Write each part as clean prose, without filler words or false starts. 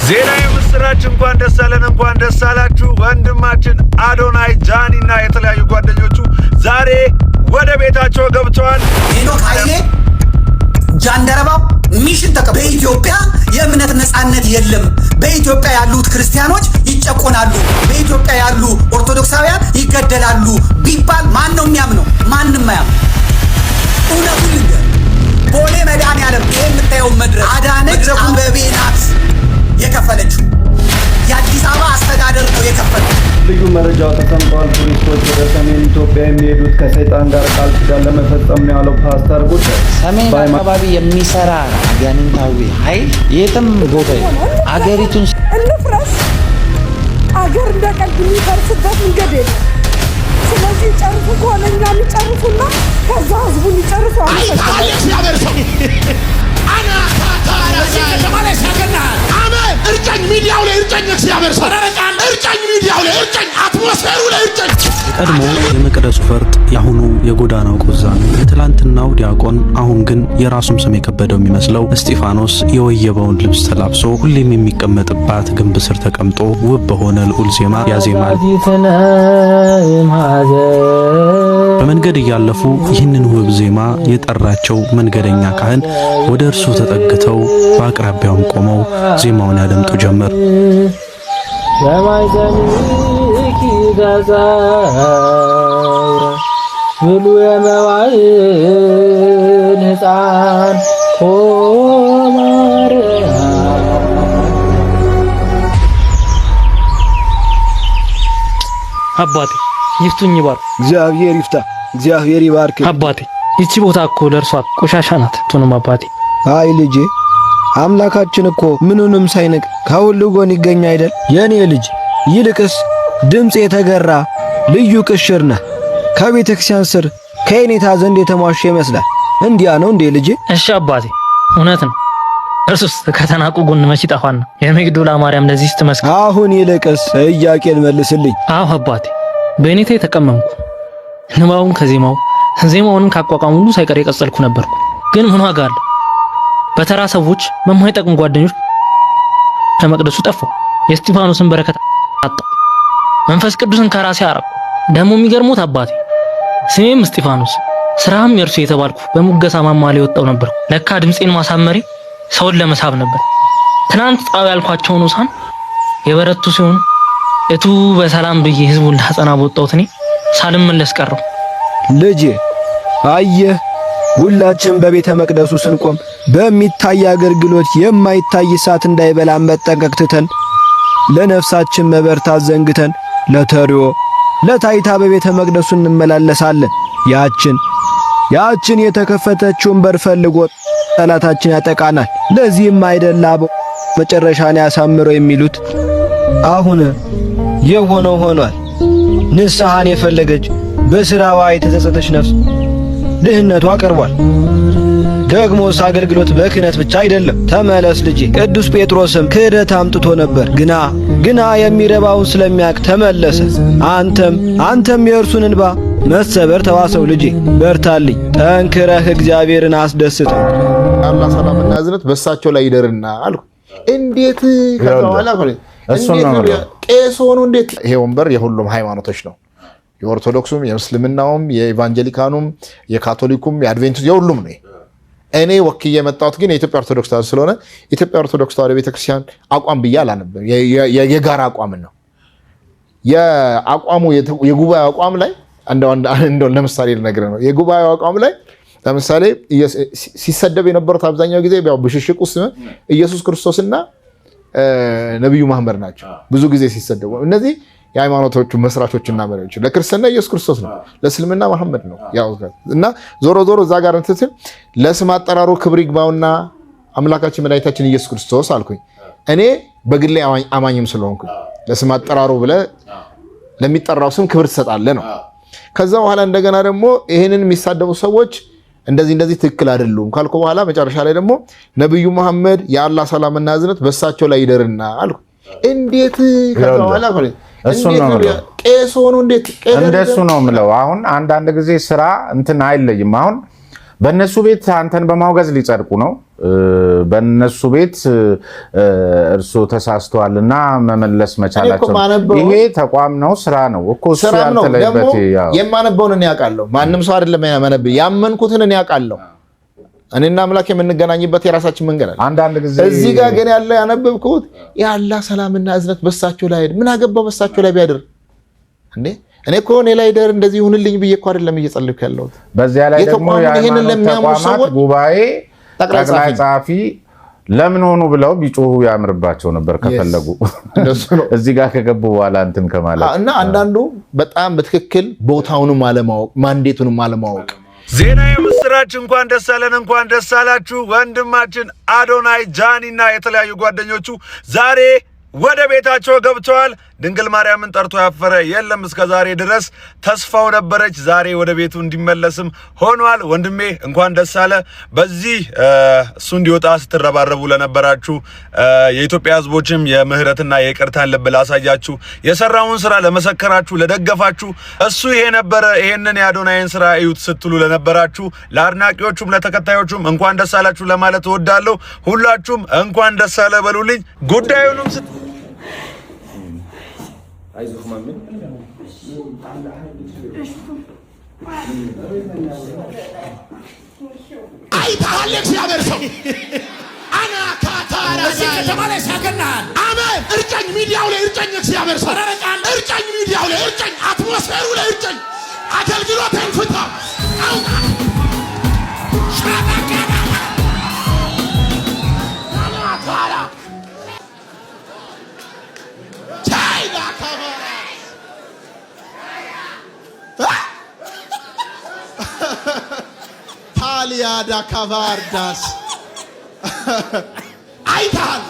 ዜና የምስራች እንኳን ደስ አለን እንኳን ደስ አላችሁ ወንድማችን አዶናይ ጃኒና የተለያዩ ጓደኞቹ ዛሬ ወደ ቤታቸው ገብተዋል። ሄኖክ ኃይሌ ጃንደረባው ሚሽን ተቀበለ። በኢትዮጵያ የእምነት ነፃነት የለም። በኢትዮጵያ ያሉት ክርስቲያኖች ይጨቆናሉ፣ በኢትዮጵያ ያሉ ኦርቶዶክሳውያን ይገደላሉ ቢባል ማን ነው የሚያምነው? ማንም አያምነው። እውነቱን ልንገር፣ ቦሌ መድኃኔዓለም የምታየው መድረክ አዳነች አበቤ ናት የከፈለችው። የአዲስ አበባ አስተዳደር ነው የከፈለው። ልዩ መረጃው ተሰምቷል። ቱሪስቶች ወደ ሰሜን ኢትዮጵያ የሚሄዱት ከሰይጣን ጋር ቃል ኪዳን ለመፈጸም ነው ያለው ፓስተር ጉዳይ። ሰሜን አካባቢ የሚሰራ አጋንንታዊ ኃይል የትም ቦታ አገሪቱን እንፍረስ አገር እንደቀልድ የሚፈርስበት መንገድ የለም። ስለዚህ ጨርሱ ከሆነ እኛ የሚጨርሱና ከዛ ህዝቡን ይጨርሱ። እርጨኝ ሚዲያው ላይ እርጨኝ እግዚአብሔር ሰው እርጨኝ ሚዲያው ላይ እርጨኝ አትሞስፌሩ ላይ እርጨኝ። ቀድሞ የመቅደሱ ፈርጥ ያሁኑ የጎዳናው ቆዛሚ የትላንትናው ዲያቆን አሁን ግን የራሱም ስም የከበደው የሚመስለው እስጢፋኖስ የወየበውን ልብስ ተላብሶ ሁሌም የሚቀመጥባት ግንብ ስር ተቀምጦ ውብ በሆነ ልዑል ዜማ ያዜማል። በመንገድ እያለፉ ይህንን ውብ ዜማ የጠራቸው መንገደኛ ካህን ወደ እርሱ ተጠግተው በአቅራቢያውም ቆመው ዜማውን ያደምጡ ጀመር። አባቴ ይፍቱኝ ይባርክ። እግዚአብሔር ይፍታ፣ እግዚአብሔር ይባርክ። አባቴ ይቺ ቦታ እኮ ለእርሷ ቆሻሻ ናት። ቱንም አባቴ አይ ልጄ አምላካችን እኮ ምንንም ሳይንቅ ከሁሉ ጎን ይገኝ አይደል? የኔ ልጅ ይልቅስ ድምጽ የተገራ ልዩ ቅሽር ነህ። ከቤተ ክርስቲያን ስር ከኔታ ዘንድ የተሟሸ ይመስላል። እንዲያ ነው እንዴ ልጄ? እሺ አባቴ እውነት ነው። እርሱስ ከተናቁ ጎን መች ይጠፋና የመግዶላ ማርያም ለዚህ ስትመስል። አሁን ይልቅስ ጥያቄን መልስልኝ። አዎ አባቴ በእኔታ የተቀመምኩ ንባውን ከዜማው ዜማውንም ካቋቋሙ ሁሉ ሳይቀር የቀጸልኩ ነበርኩ። ግን ምን ዋጋ አለ? በተራ ሰዎች በማይጠቅሙ ጓደኞች ከመቅደሱ ጠፋው። የእስጢፋኖስን በረከት አጣ። መንፈስ ቅዱስን ከራሴ አራቁ። ደግሞ የሚገርሙት አባቴ ስሜም እስጢፋኖስ ስራም የእርሱ የተባልኩ በሙገሳ ማማ ላይ ወጣው ነበር። ለካ ድምጼን ማሳመሬ ሰውን ለመሳብ ነበር። ትናንት ጣው ያልኳቸው ንሳን የበረቱ ሲሆን እቱ በሰላም ብዬ ህዝቡን ላጸና ወጣሁት። እኔ ሳልመለስ ቀረው። ልጄ አየህ፣ ሁላችን በቤተ መቅደሱ ስንቆም በሚታይ አገልግሎት የማይታይ እሳት እንዳይበላን መጠንቀቅ ትተን ለነፍሳችን መበርታት ዘንግተን ለተሪዮ ለታይታ በቤተ መቅደሱ እንመላለሳለን። ያችን የተከፈተችውን በር ፈልጎ ጠላታችን ያጠቃናል። ለዚህም አይደል አበው መጨረሻን ያሳምረው የሚሉት። አሁን የሆነው ሆኗል። ንስሐን የፈለገች በስራዋ የተጸጸተች ነፍስ ድህነቷ ቀርቧል። ደግሞስ አገልግሎት በክህነት ብቻ አይደለም። ተመለስ ልጄ። ቅዱስ ጴጥሮስም ክህደት አምጥቶ ነበር፣ ግና የሚረባውን ስለሚያውቅ ተመለሰ። አንተም የእርሱን እንባ መሰበር ተዋሰው ልጄ። በርታልኝ፣ ጠንክረህ እግዚአብሔርን አስደስተው። አላህ ሰላምና እዝነት በእሳቸው ላይ ይደርና አልኩ። እንዴት ከተዋላ ቄስ ሆኑ? እንዴት? ይሄ ወንበር የሁሉም ሃይማኖቶች ነው። የኦርቶዶክሱም፣ የሙስሊምናውም፣ የኢቫንጀሊካኑም፣ የካቶሊኩም፣ የአድቬንቲስት የሁሉም ነው። እኔ ወክዬ የመጣሁት ግን የኢትዮጵያ ኦርቶዶክስ ተዋሕዶ ስለሆነ ኢትዮጵያ ኦርቶዶክስ ተዋሕዶ ቤተክርስቲያን አቋም ብዬ አላነብም። የጋራ አቋም ነው። የአቋሙ የጉባኤ አቋም ላይ እንደው ለምሳሌ ልነግርህ ነው። የጉባኤው አቋም ላይ ለምሳሌ ሲሰደብ የነበሩት አብዛኛው ጊዜ ያው ብሽሽቅ ውስጥ ኢየሱስ ክርስቶስና ነብዩ መሐመድ ናቸው። ብዙ ጊዜ ሲሰደቡ እነዚህ የሃይማኖቶቹ መስራቾችና መሪዎች፣ ለክርስትና ኢየሱስ ክርስቶስ ነው፣ ለእስልምና መሐመድ ነው። ያው እና ዞሮ እዛ ጋር እንትን ለስም አጠራሩ ክብር ይግባውና አምላካችን መድኃኒታችን ኢየሱስ ክርስቶስ አልኩኝ። እኔ በግሌ አማኝም ስለሆንኩኝ ለስም አጠራሩ ብለህ ለሚጠራው ስም ክብር ትሰጣለህ ነው። ከዛ በኋላ እንደገና ደግሞ ይሄንን የሚሳደቡ ሰዎች እንደዚህ ትክክል አይደሉም ካልኩ በኋላ መጨረሻ ላይ ደግሞ ነብዩ መሐመድ የአላህ ሰላምና እዝነት በእሳቸው ላይ ይደርና አልኩ። እንዴት ከተዋላ እሱ ነው ቄስ ሆኑ? እንዴት እንደሱ ነው የምለው። አሁን አንዳንድ ጊዜ ስራ እንትን አይለይም። አሁን በእነሱ ቤት አንተን በማውገዝ ሊጸድቁ ነው። በእነሱ ቤት እርሱ ተሳስተዋልና መመለስ መቻላቸው ይሄ ተቋም ነው፣ ስራ ነው እኮ እሱ ያልተለየበት የማነበውን እኔ ያውቃለሁ። ማንም ሰው አይደለም ያመነብኝ፣ ያመንኩትን እኔ ያውቃለሁ። እኔና አምላክ የምንገናኝበት የራሳችን መንገድ አለ። አንዳንድ ጊዜ እዚህ ጋር ግን ያለ ያነበብኩት የአላህ ሰላምና እዝነት በሳቸው ላይ አይደል? ምን አገባው በሳቸው ላይ ቢያድር እንዴ? እኔ እኮ እኔ ላይ ደር እንደዚህ ይሁንልኝ ብዬ እኮ አይደለም እየጸለይኩ ያለሁት። በዚያ ላይ ደግሞ የሃይማኖት ተቋማት ጉባኤ ጠቅላይ ጸሐፊ ለምን ሆኑ ብለው ቢጮሁ ያምርባቸው ነበር ከፈለጉ። እዚህ ጋር ከገቡ በኋላ እንትን ከማለት እና አንዳንዱ በጣም በትክክል ቦታውንም አለማወቅ ማንዴቱንም አለማወቅ። ዜና የምስራች! እንኳን ደስ አለን፣ እንኳን ደስ አላችሁ። ወንድማችን አዶናይ ጃኒና የተለያዩ ጓደኞቹ ዛሬ ወደ ቤታቸው ገብተዋል። ድንግል ማርያምን ጠርቶ ያፈረ የለም እስከ ዛሬ ድረስ። ተስፋው ነበረች፣ ዛሬ ወደ ቤቱ እንዲመለስም ሆኗል። ወንድሜ እንኳን ደስ አለ። በዚህ እሱ እንዲወጣ ስትረባረቡ ለነበራችሁ የኢትዮጵያ ሕዝቦችም የምህረትና የይቅርታን ልብ ላሳያችሁ፣ የሰራውን ስራ ለመሰከራችሁ፣ ለደገፋችሁ፣ እሱ ይሄ ነበረ ይሄንን የአዶናይን ስራ እዩት ስትሉ ለነበራችሁ፣ ለአድናቂዎቹም ለተከታዮቹም እንኳን ደስ አላችሁ ለማለት እወዳለሁ። ሁላችሁም እንኳን ደስ አለ በሉልኝ። ጉዳዩንም አይዞህ ማምን አይታለ እግዚአብሔር ሰው አና ካታራ እዚህ ከተማ ላይ ሲያገናል። አሜን። እርጨኝ ሚዲያው ላይ እርጨኝ፣ እግዚአብሔር ሰው እርጨኝ፣ ሚዲያው ላይ እርጨኝ፣ አትሞስፌሩ ላይ እርጨኝ፣ አገልግሎትን ፍታ አውቃ ሻባካራ አናታራ ታይዳ ካራ ታሊያዳ ካቫርዳስ አይታል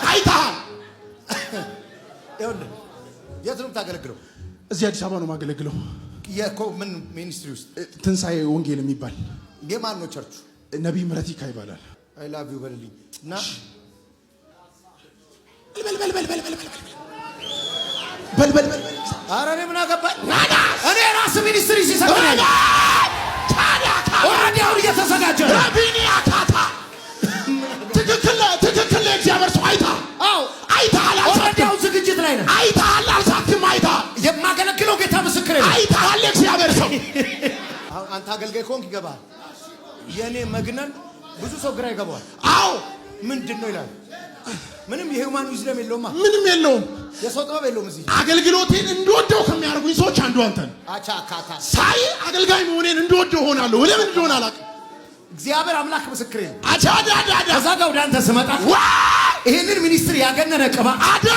ይኸውልህ፣ የት ነው የምታገለግለው? እዚህ አዲስ አበባ ነው የማገለግለው። ምን ሚኒስትሪ ውስጥ? ትንሣኤ ወንጌል የሚባል። የማን ነው ቸርቹ? ነቢይ ምረቲካ ይባላል። አይ ላቭ ዩ በልልኝ እና በል ኧረ እኔ ምን አገባኝ? እኔ ራስ ሚኒስትሪ ሲሰጠኝ ኦልሬዲ አሁን እየተዘጋጀ ነው። ቢኒያካታ ትክክል እግዚአብሔር ሰው አይተሃል። ኦልሬዲ አሁን ዝግጅት ላይ ነው። አይተሃል፣ አልሳትም። አይተሃል። የማገለግለው ጌታ ምስክሬ ነው። አይተሃል እግዚአብሔር ሰው። አንተ አገልጋይ ከሆንክ ይገባሃል። የእኔ መግነን ብዙ ሰው ግራ ይገባዋል። አዎ ምንድን ነው ይላል። ምንም የሂውማን ዊዝደም የለውማ፣ ምንም የለውም፣ የሰው ጥበብ የለውም። እዚህ አገልግሎቴን እንድወደው ከሚያደርጉኝ ሰዎች አንዱ አንተ ነህ። አቻካታ ሳይ አገልጋይ መሆኔን እንድወደው ሆናለሁ። ለምን እንደሆነ አላውቅም። እግዚአብሔር አምላክ ምስክሬ ነው። አቻዳዳዳ ከዛ ጋር ወደ አንተ ስመጣ ይሄንን ሚኒስትሪ ያገነነ ቅባ አዳ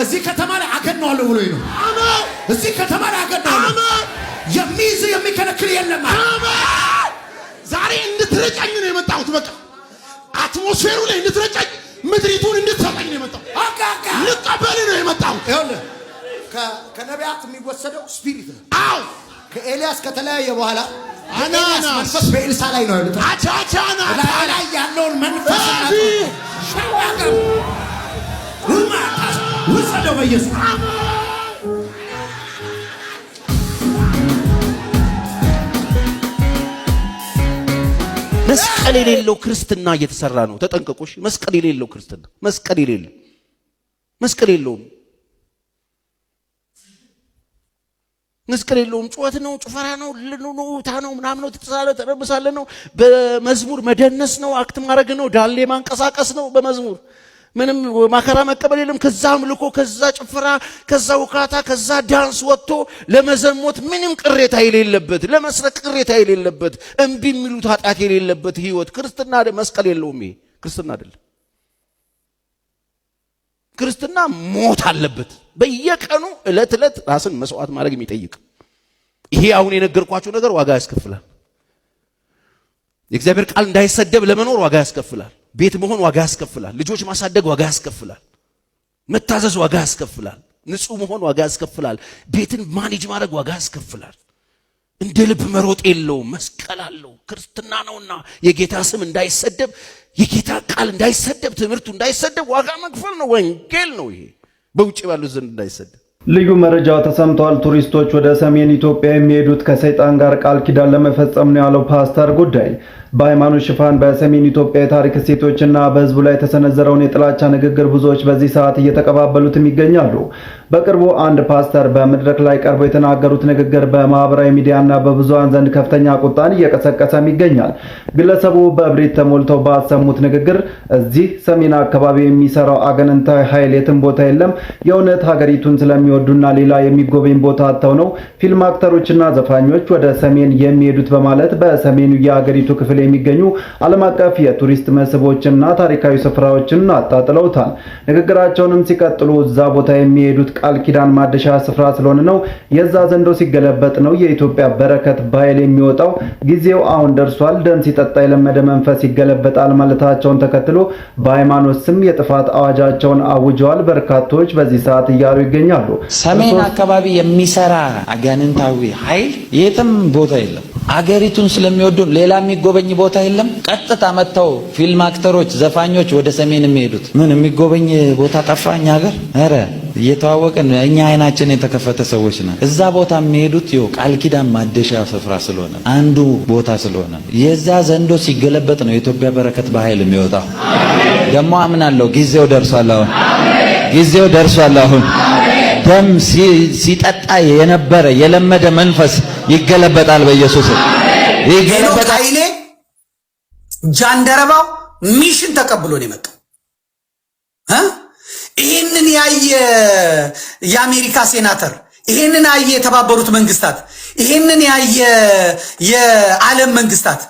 እዚህ ከተማ ላይ አገነዋለሁ ብሎኝ ነው። አሜን። እዚህ ከተማ ላይ አገነዋለሁ። አሜን። የሚይዝ የሚከለክል የለም። አሜን። ዛሬ እንድትረጨኝ ነው የመጣሁት። በቃ አትሞስፌሩ ላይ እንድትረጨኝ፣ ምድሪቱን እንድትሰጠኝ ነው የመጣሁት። ልቀበል ነው የመጣሁት። ይኸውልህ ከነቢያት የሚወሰደው ስፒሪት ነው። አዎ ከኤልያስ ከተለያየ በኋላ አናናስ መንፈስ በኤልሳ ላይ ነው ያሉት። አቻቻና ላይ ያለውን መንፈስ ሻባጋም ውሰደው በኢየሱስ መስቀል የሌለው ክርስትና እየተሰራ ነው። ተጠንቀቁሽ። መስቀል የሌለው ክርስትና መስቀል የለውም። መስቀል የለውም። ጩኸት ነው፣ ጭፈራ ነው፣ ልኑታ ነው፣ ምናምን ነው፣ ተተሳለ ተረብሳለ ነው። በመዝሙር መደነስ ነው፣ አክት ማድረግ ነው፣ ዳሌ ማንቀሳቀስ ነው። በመዝሙር ምንም ማከራ መቀበል የለም። ከዛ አምልኮ፣ ከዛ ጭፈራ፣ ከዛ ውካታ፣ ከዛ ዳንስ ወጥቶ ለመዘሞት ምንም ቅሬታ የሌለበት፣ ለመስረቅ ቅሬታ የሌለበት፣ እምቢ የሚሉት ኃጢአት የሌለበት ህይወት ክርስትና መስቀል የለውም። ይሄ ክርስትና አይደለም። ክርስትና ሞት አለበት። በየቀኑ ዕለት ራስን መስዋዕት ማድረግ የሚጠይቅ ይሄ አሁን የነገርኳችሁ ነገር ዋጋ ያስከፍላል። የእግዚአብሔር ቃል እንዳይሰደብ ለመኖር ዋጋ ያስከፍላል። ቤት መሆን ዋጋ ያስከፍላል። ልጆች ማሳደግ ዋጋ ያስከፍላል። መታዘዝ ዋጋ ያስከፍላል። ንጹህ መሆን ዋጋ ያስከፍላል። ቤትን ማኔጅ ማድረግ ዋጋ ያስከፍላል። እንደ ልብ መሮጥ የለውም፣ መስቀል አለው። ክርስትና ነውና የጌታ ስም እንዳይሰደብ፣ የጌታ ቃል እንዳይሰደብ፣ ትምህርቱ እንዳይሰደብ ዋጋ መክፈል ነው። ወንጌል ነው ይሄ። በውጭ ባሉት ዘንድ እንዳይሰደብ። ልዩ መረጃ ተሰምቷል። ቱሪስቶች ወደ ሰሜን ኢትዮጵያ የሚሄዱት ከሰይጣን ጋር ቃል ኪዳን ለመፈጸም ነው ያለው ፓስተር ጉዳይ። በሃይማኖት ሽፋን በሰሜን ኢትዮጵያ የታሪክ እሴቶችና በህዝቡ ላይ የተሰነዘረውን የጥላቻ ንግግር ብዙዎች በዚህ ሰዓት እየተቀባበሉትም ይገኛሉ። በቅርቡ አንድ ፓስተር በመድረክ ላይ ቀርበው የተናገሩት ንግግር በማህበራዊ ሚዲያና በብዙሃን ዘንድ ከፍተኛ ቁጣን እየቀሰቀሰም ይገኛል። ግለሰቡ በእብሪት ተሞልተው ባሰሙት ንግግር እዚህ ሰሜን አካባቢ የሚሰራው አጋንንታዊ ኃይል የትም ቦታ የለም፣ የእውነት ሀገሪቱን ስለሚወዱና ሌላ የሚጎበኝ ቦታ አጥተው ነው ፊልም አክተሮችና ዘፋኞች ወደ ሰሜን የሚሄዱት በማለት በሰሜኑ የሀገሪቱ ክፍል የሚገኙ ዓለም አቀፍ የቱሪስት መስህቦችና ታሪካዊ ስፍራዎችን አጣጥለውታል። ንግግራቸውንም ሲቀጥሉ እዛ ቦታ የሚሄዱት ቃል ኪዳን ማደሻ ስፍራ ስለሆነ ነው፣ የዛ ዘንዶ ሲገለበጥ ነው የኢትዮጵያ በረከት በኃይል የሚወጣው፣ ጊዜው አሁን ደርሷል፣ ደም ሲጠጣ የለመደ መንፈስ ይገለበጣል ማለታቸውን ተከትሎ በሃይማኖት ስም የጥፋት አዋጃቸውን አውጀዋል። በርካቶች በዚህ ሰዓት እያሉ ይገኛሉ። ሰሜን አካባቢ የሚሰራ አጋንንታዊ ኃይል የትም ቦታ የለም። አገሪቱን ስለሚወዱ ሌላ የሚጎበኝ ቦታ የለም። ቀጥታ መጥተው ፊልም አክተሮች፣ ዘፋኞች ወደ ሰሜን የሚሄዱት ምን የሚጎበኝ ቦታ ጠፋኝ ሀገር? ኧረ እየተዋወቅን እኛ አይናችን የተከፈተ ሰዎች ነን። እዛ ቦታ የሚሄዱት ይኸው ቃል ኪዳን ማደሻ ስፍራ ስለሆነ አንዱ ቦታ ስለሆነ የዛ ዘንዶ ሲገለበጥ ነው የኢትዮጵያ በረከት በኃይል የሚወጣው። ደግሞ አምናለሁ ጊዜው ደርሷል። አሁን ጊዜው ደርሷል። አሁን ደም ሲጠጣ የነበረ የለመደ መንፈስ ይገለበጣል። በኢየሱስ ይገለበጣል። ኃይሌ ጃንደረባው ሚሽን ተቀብሎ ነው የመጣው። ይሄንን ያየ የአሜሪካ ሴናተር፣ ይሄንን ያየ የተባበሩት መንግስታት፣ ይሄንን ያየ የዓለም መንግስታት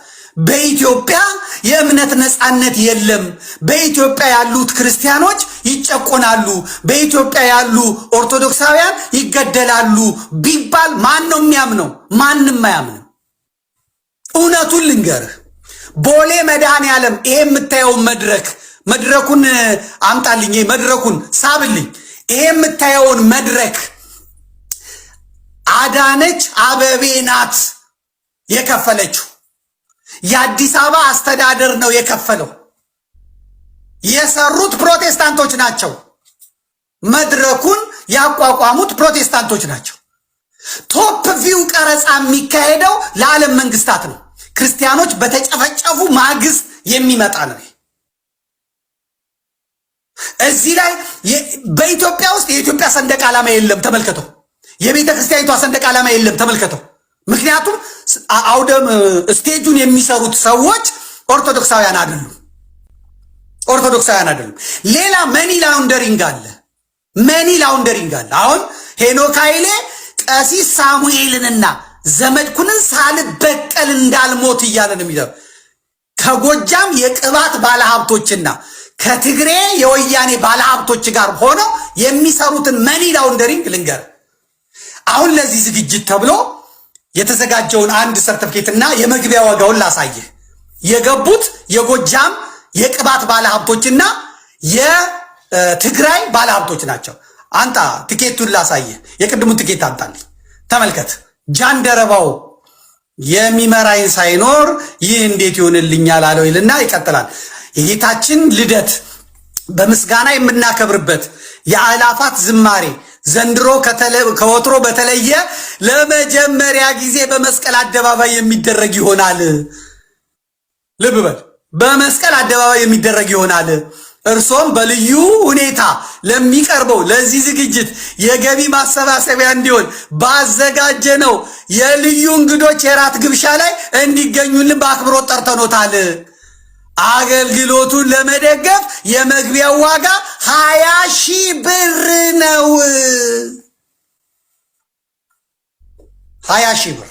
በኢትዮጵያ የእምነት ነጻነት የለም፣ በኢትዮጵያ ያሉት ክርስቲያኖች ይጨቆናሉ፣ በኢትዮጵያ ያሉ ኦርቶዶክሳውያን ይገደላሉ ቢባል ማን ነው የሚያምነው? ማንም አያምንም። እውነቱን ልንገርህ፣ ቦሌ መድኃኔዓለም ይሄ የምታየው መድረኩን አምጣልኝ፣ መድረኩን ሳብልኝ። ይሄ የምታየውን መድረክ አዳነች አበቤ ናት የከፈለችው። የአዲስ አበባ አስተዳደር ነው የከፈለው። የሰሩት ፕሮቴስታንቶች ናቸው። መድረኩን ያቋቋሙት ፕሮቴስታንቶች ናቸው። ቶፕ ቪው ቀረጻ የሚካሄደው ለዓለም መንግስታት ነው። ክርስቲያኖች በተጨፈጨፉ ማግስት የሚመጣ ነው። እዚህ ላይ በኢትዮጵያ ውስጥ የኢትዮጵያ ሰንደቅ ዓላማ የለም፣ ተመልከተው። የቤተ ክርስቲያኒቷ ሰንደቅ ዓላማ የለም፣ ተመልከተው። ምክንያቱም አውደም ስቴጁን የሚሰሩት ሰዎች ኦርቶዶክሳውያን አይደሉም። ሌላ መኒ ላውንደሪንግ አለ። አሁን ሄኖክ ኃይሌ ቀሲስ ሳሙኤልንና ዘመድኩንን ሳልበቀል እንዳልሞት እያለ ነው የሚለው። ከጎጃም የቅባት ባለሀብቶችና ከትግሬ የወያኔ ባለሀብቶች ጋር ሆነው የሚሰሩትን መኒ ላውንደሪንግ ልንገር። አሁን ለዚህ ዝግጅት ተብሎ የተዘጋጀውን አንድ ሰርተፍኬትና የመግቢያ ዋጋውን ላሳየህ። የገቡት የጎጃም የቅባት ባለሀብቶችና የትግራይ ባለሀብቶች ናቸው። አንጣ ትኬቱን ላሳየህ። የቅድሙን ትኬት አንጣልኝ፣ ተመልከት። ጃንደረባው የሚመራኝ ሳይኖር ይህ እንዴት ይሆንልኛል አለው ይልና ይቀጥላል። የጌታችን ልደት በምስጋና የምናከብርበት የአእላፋት ዝማሬ ዘንድሮ ከወትሮ በተለየ ለመጀመሪያ ጊዜ በመስቀል አደባባይ የሚደረግ ይሆናል። ልብ በል፣ በመስቀል አደባባይ የሚደረግ ይሆናል። እርሶም በልዩ ሁኔታ ለሚቀርበው ለዚህ ዝግጅት የገቢ ማሰባሰቢያ እንዲሆን ባዘጋጀነው የልዩ እንግዶች የራት ግብዣ ላይ እንዲገኙልን በአክብሮት ጠርተኖታል። አገልግሎቱን ለመደገፍ የመግቢያው ዋጋ 20,000 ብር ነው። 20,000 ብር።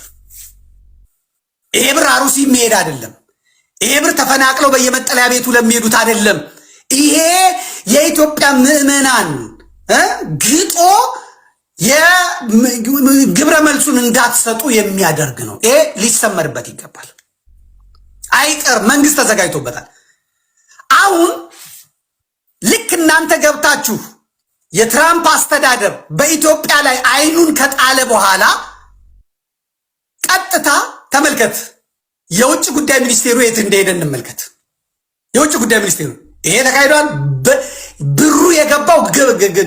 ይሄ ብር አሩሲ የሚሄድ አይደለም። ይሄ ብር ተፈናቅለው በየመጠለያ ቤቱ ለሚሄዱት አይደለም። ይሄ የኢትዮጵያ ምዕመናን ግጦ የግብረ መልሱን እንዳትሰጡ የሚያደርግ ነው። ይሄ ሊሰመርበት ይገባል። አይቀር፣ መንግስት ተዘጋጅቶበታል። አሁን ልክ እናንተ ገብታችሁ የትራምፕ አስተዳደር በኢትዮጵያ ላይ አይኑን ከጣለ በኋላ ቀጥታ ተመልከት፣ የውጭ ጉዳይ ሚኒስቴሩ የት እንደሄደ እንመልከት። የውጭ ጉዳይ ሚኒስቴሩ ይሄ ተካሂዷል። ብሩ የገባው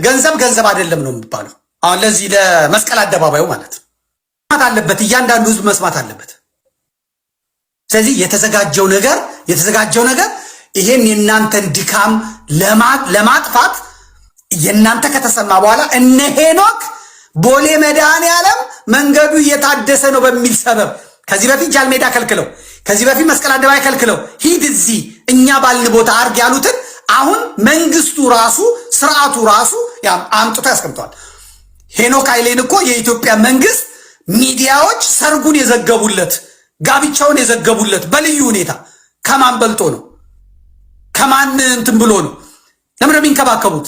ገንዘብ አይደለም ነው የሚባለው። አሁን ለዚህ ለመስቀል አደባባዩ ማለት መስማት አለበት፣ እያንዳንዱ ህዝብ መስማት አለበት። ስለዚህ የተዘጋጀው ነገር ይሄን የናንተን ድካም ለማጥፋት የናንተ ከተሰማ በኋላ እነ ሄኖክ ቦሌ መድኃኔዓለም መንገዱ እየታደሰ ነው በሚል ሰበብ ከዚህ በፊት ጃልሜዳ ከልክለው ከዚህ በፊት መስቀል አደባባይ ከልክለው ሂድ እዚህ እኛ ባልን ቦታ አርግ ያሉትን አሁን መንግስቱ ራሱ ስርዓቱ ራሱ አምጥቶ ያስቀምጧል። ሄኖክ ኃይሌን እኮ የኢትዮጵያ መንግስት ሚዲያዎች ሰርጉን የዘገቡለት ጋብቻውን የዘገቡለት በልዩ ሁኔታ ከማን በልጦ ነው? ከማን እንትን ብሎ ነው? ለምን የሚንከባከቡት?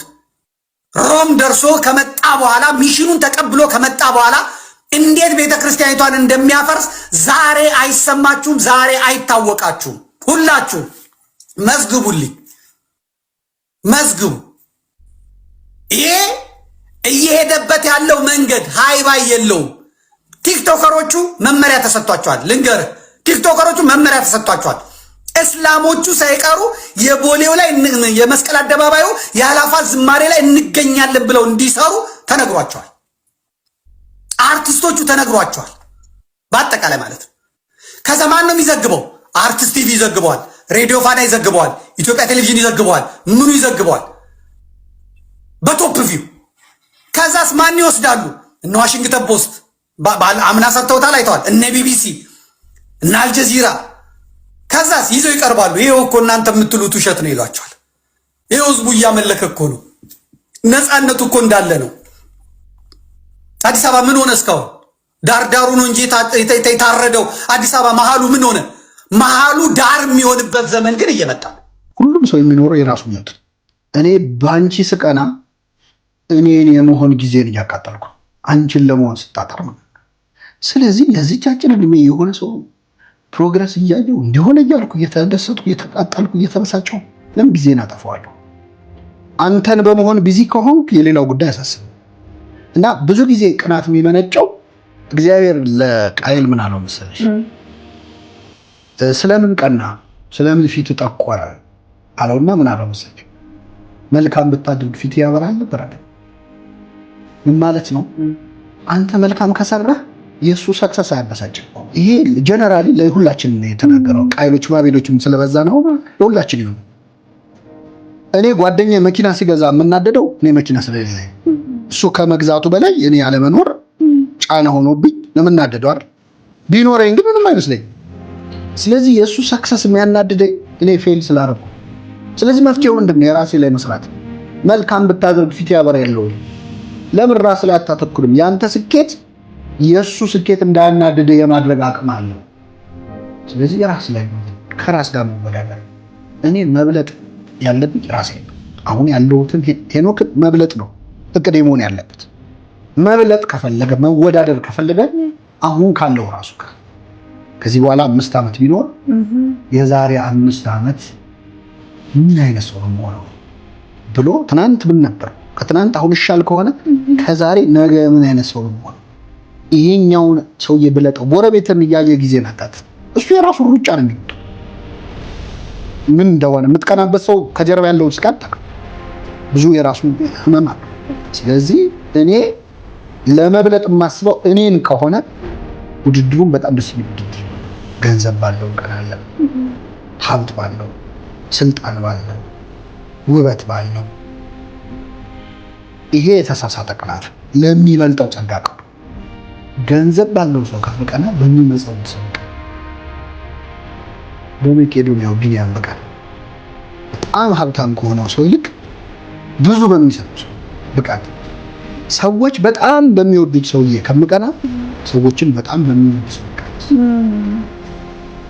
ሮም ደርሶ ከመጣ በኋላ ሚሽኑን ተቀብሎ ከመጣ በኋላ እንዴት ቤተክርስቲያኒቷን እንደሚያፈርስ ዛሬ አይሰማችሁም? ዛሬ አይታወቃችሁም? ሁላችሁ መዝግቡልኝ፣ መዝግቡ። ይሄ እየሄደበት ያለው መንገድ ሃይባይ የለውም። ቲክቶከሮቹ መመሪያ ተሰጥቷቸዋል። ልንገርህ፣ ቲክቶከሮቹ መመሪያ ተሰጥቷቸዋል። እስላሞቹ ሳይቀሩ የቦሌው ላይ የመስቀል አደባባዩ የአላፋት ዝማሬ ላይ እንገኛለን ብለው እንዲሰሩ ተነግሯቸዋል። አርቲስቶቹ ተነግሯቸዋል። በአጠቃላይ ማለት ነው። ከዛ ማን ነው የሚዘግበው? አርቲስት ቲቪ ይዘግበዋል፣ ሬዲዮ ፋና ይዘግበዋል፣ ኢትዮጵያ ቴሌቪዥን ይዘግበዋል፣ ምኑ ይዘግበዋል በቶፕ ቪው። ከዛስ ማን ይወስዳሉ? እነ ዋሽንግተን ፖስት አምና ሰርተውታል፣ አይተዋል። እነ ቢቢሲ እነ አልጀዚራ ከዛስ ይዘው ይቀርባሉ። ይሄው እኮ እናንተ የምትሉት ውሸት ነው ይሏቸዋል። ይሄው ህዝቡ እያመለከ እኮ ነው። ነፃነቱ እኮ እንዳለ ነው። አዲስ አበባ ምን ሆነ? እስካሁን ዳርዳሩ ነው እንጂ የታረደው አዲስ አበባ መሃሉ ምን ሆነ? መሃሉ ዳር የሚሆንበት ዘመን ግን እየመጣ ሁሉም ሰው የሚኖረው የራሱ ህይወት። እኔ ባንቺ ስቀና እኔን የመሆን ጊዜን እያቃጠልኩ አንቺን ለመሆን ስጣጣር ነው። ስለዚህ ለዚህቻችን እድሜ የሆነ ሰው ፕሮግረስ እያየው እንዲሆነ እያልኩ እየተደሰትኩ እየተቃጠልኩ እየተበሳጨው ለምን ጊዜን አጠፋዋለሁ? አንተን በመሆን ቢዚ ከሆንክ የሌላው ጉዳይ አሳስብ እና ብዙ ጊዜ ቅናት የሚመነጨው እግዚአብሔር ለቃየል ምን አለው መሰለሽ? ስለምን ቀና ስለምን ፊት ጠቆረ አለውና ምን አለው መሰለሽ? መልካም ብታደርግ ፊት ያበራል ነበር አይደል? ምን ማለት ነው? አንተ መልካም ከሰራህ የሱ ሰክሰስ አያበሳጭም። ይሄ ጀነራሊ ለሁላችን ነው የተናገረው። ቃይሎች ባቤሎችም ስለበዛ ነው ለሁላችን ይሁን። እኔ ጓደኛዬ መኪና ሲገዛ የምናደደው እኔ መኪና ስለሌለኝ እሱ ከመግዛቱ በላይ እኔ ያለመኖር ጫና ሆኖብኝ ለምናደደው አይደል? ቢኖረኝ ግን ምንም አይመስለኝም። ስለዚህ የሱ ሰክሰስ የሚያናድደኝ እኔ ፌል ስላደረኩ። ስለዚህ መፍትሄው ምንድነው? የራሴ ላይ መስራት። መልካም ብታደርግ ፊት ያበራ ያለው ለምን ራስ ላይ አታተኩርም? ያንተ ስኬት የሱ ስኬት እንዳያናድድ የማድረግ አቅም አለው። ስለዚህ የራስ ላይ ከራስ ጋር መወዳደር። እኔ መብለጥ ያለብኝ ራሴ ነው። አሁን ያለሁትን ሄኖክ መብለጥ ነው እቅዴ መሆን ያለበት። መብለጥ ከፈለገ መወዳደር ከፈለገ አሁን ካለው ራሱ ጋር ከዚህ በኋላ 5 ዓመት ቢኖር የዛሬ 5 ዓመት ምን አይነት ሰው ነው ብሎ ትናንት ምን ነበር ከትናንት አሁን ይሻል ከሆነ ከዛሬ ነገ ምን አይነት ሰው ነው ይሄኛውን ሰውዬ ብለጠው ጎረቤትን እያየ ጊዜ ናጣት። እሱ የራሱ ሩጫ ነው የሚወጣው። ምን እንደሆነ የምትቀናበት ሰው ከጀርባ ያለው ስቃት ብዙ የራሱ ህመም አለ። ስለዚህ እኔ ለመብለጥ የማስበው እኔን ከሆነ ውድድሩን በጣም ደስ የሚል ውድድር፣ ገንዘብ ባለው ቀናለ፣ ሀብት ባለው፣ ስልጣን ባለው፣ ውበት ባለው። ይሄ የተሳሳተ ቅናት ለሚበልጠው ጸጋ ቀሩ። ገንዘብ ባለው ሰው ከፍቀና በሚመጸው ሰው በመቄዶንያው ቢኒያም በቃል በጣም ሀብታም ከሆነው ሰው ይልቅ ብዙ በሚሰጠው ሰው ብቃት ሰዎች በጣም በሚወዱት ሰውዬ ከምቀና ሰዎችን በጣም በሚወዱት ሰው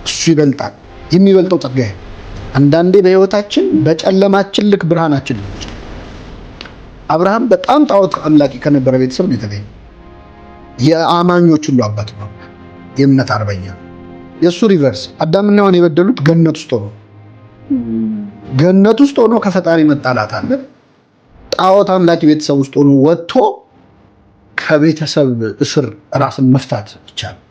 እሱ ይበልጣል። የሚበልጠው ጸጋዬ አንዳንዴ በህይወታችን በጨለማችን ልክ ብርሃናችን ነው። አብርሃም በጣም ጣዖት አምላኪ ከነበረ ቤተሰብ ነው የተገኘው። የአማኞች ሁሉ አባት ነው። የእምነት አርበኛ። የሱ ሪቨርስ አዳምና ሔዋን የበደሉት ገነት ውስጥ ሆኖ ከፈጣሪ መጣላት አለ። ጣዖት አምላኪ ቤተሰብ ውስጥ ሆኖ ወጥቶ ከቤተሰብ እስር ራስን መፍታት ይቻላል።